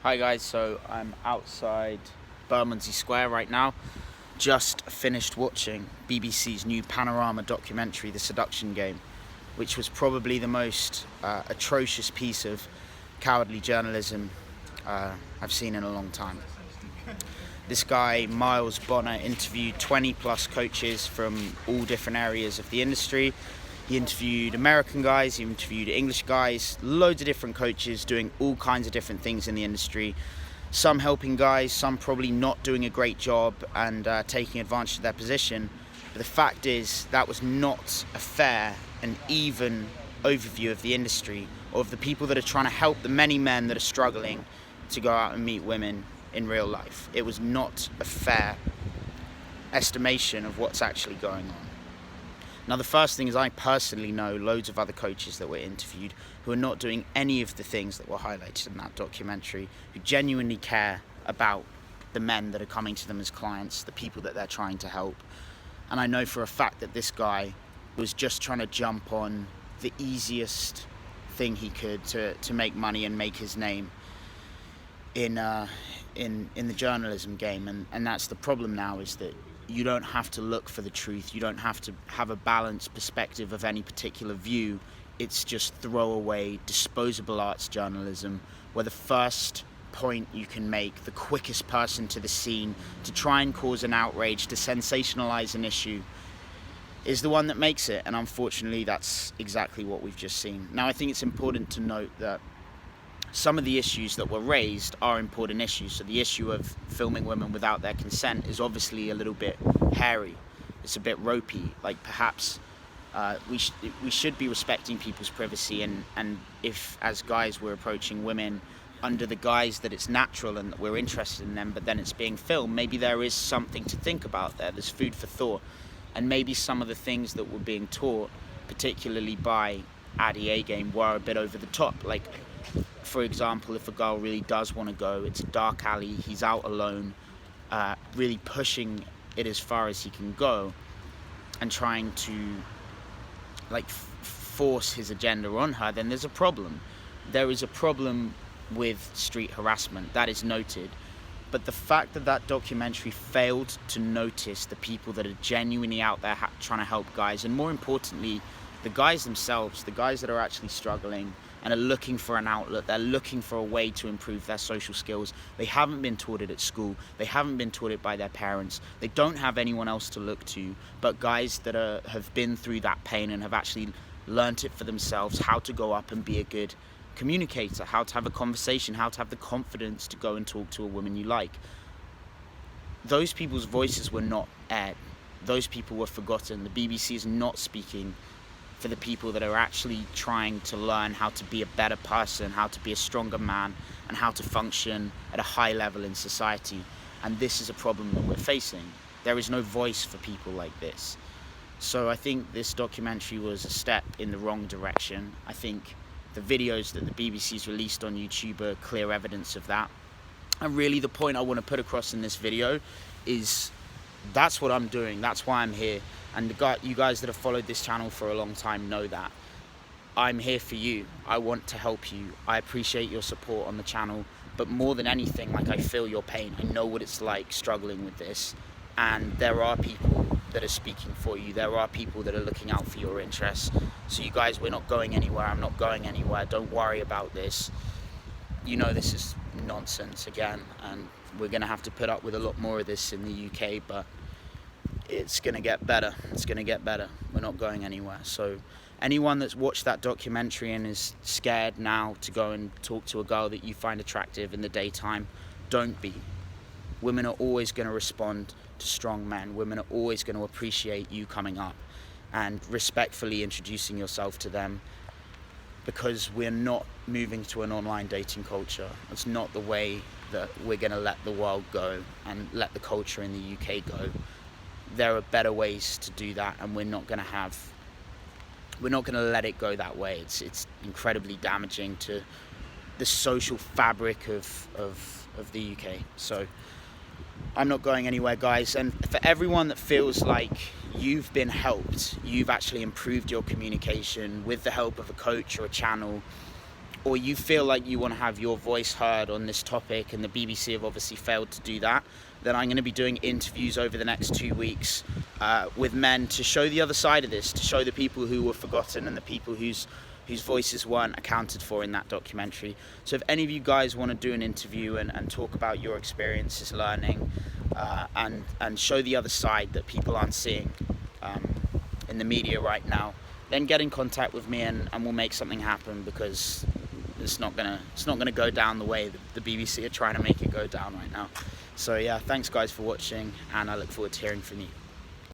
Hi guys, so I'm outside Bermondsey Square right now. Just finished watching BBC's new panorama documentary, The Seduction Game, which was probably the most atrocious piece of cowardly journalism I've seen in a long time. This guy, Miles Bonner, interviewed 20 plus coaches from all different areas of the industry. He interviewed American guys, he interviewed English guys, loads of different coaches doing all kinds of different things in the industry. Some helping guys, some probably not doing a great job and taking advantage of their position. But the fact is, that was not a fair and even overview of the industry, or of the people that are trying to help the many men that are struggling to go out and meet women in real life. It was not a fair estimation of what's actually going on. Now, the first thing is, I personally know loads of other coaches that were interviewed who are not doing any of the things that were highlighted in that documentary, who genuinely care about the men that are coming to them as clients, the people that they're trying to help. And I know for a fact that this guy was just trying to jump on the easiest thing he could to make money and make his name in the journalism game. And that's the problem now, is that you don't have to look for the truth. You don't have to have a balanced perspective of any particular view. It's just throwaway, disposable arts journalism, where the first point you can make, the quickest person to the scene to try and cause an outrage, to sensationalize an issue, is the one that makes it. And unfortunately, that's exactly what we've just seen. Now, I think it's important to note that some of the issues that were raised are important issues. So the issue of filming women without their consent is obviously a little bit hairy. It's a bit ropey. Like, perhaps we should be respecting people's privacy, and if as guys we're approaching women under the guise that it's natural and that we're interested in them, but then it's being filmed, maybe there is something to think about there. There's food for thought. And maybe some of the things that were being taught, particularly by Addy A-Game, were a bit over the top. Like, for example, if a girl really does want to go, it's a dark alley, he's out alone, really pushing it as far as he can go and trying to force his agenda on her, then there's a problem. There is a problem with street harassment, that is noted. But the fact that that documentary failed to notice the people that are genuinely out there trying to help guys, and more importantly, the guys themselves, the guys that are actually struggling and are looking for an outlet, they're looking for a way to improve their social skills. They haven't been taught it at school, they haven't been taught it by their parents, they don't have anyone else to look to but guys that have been through that pain and have actually learnt it for themselves, how to go up and be a good communicator, how to have a conversation, how to have the confidence to go and talk to a woman you like. Those people's voices were not aired. Those people were forgotten. The BBC is not speaking for the people that are actually trying to learn how to be a better person, how to be a stronger man, and how to function at a high level in society. And this is a problem that we're facing. There is no voice for people like this. So I think this documentary was a step in the wrong direction. I think the videos that the BBC's released on YouTube are clear evidence of that. And really the point I want to put across in this video is that's what I'm doing, that's why I'm here. And you guys that have followed this channel for a long time know that. I'm here for you. I want to help you. I appreciate your support on the channel. But more than anything, I feel your pain. I know what it's like struggling with this. And there are people that are speaking for you. There are people that are looking out for your interests. So you guys, we're not going anywhere. I'm not going anywhere. Don't worry about this. You know this is nonsense again. And we're going to have to put up with a lot more of this in the UK. But it's going to get better. It's going to get better. We're not going anywhere. So anyone that's watched that documentary and is scared now to go and talk to a girl that you find attractive in the daytime, don't be. Women are always going to respond to strong men. Women are always going to appreciate you coming up and respectfully introducing yourself to them, because we're not moving to an online dating culture. It's not the way that we're going to let the world go and let the culture in the UK go. There are better ways to do that, and we're not going to let it go that way. It's incredibly damaging to the social fabric of the UK. So I'm not going anywhere, guys. And for everyone that feels like you've been helped, you've actually improved your communication with the help of a coach or a channel or you feel like you want to have your voice heard on this topic, and the BBC have obviously failed to do that, then I'm going to be doing interviews over the next 2 weeks with men to show the other side of this, to show the people who were forgotten and the people whose voices weren't accounted for in that documentary. So if any of you guys want to do an interview and talk about your experiences learning and show the other side that people aren't seeing in the media right now, then get in contact with me and we'll make something happen, because it's not gonna go down the way that the BBC are trying to make it go down right now. So yeah, thanks guys for watching, and I look forward to hearing from you.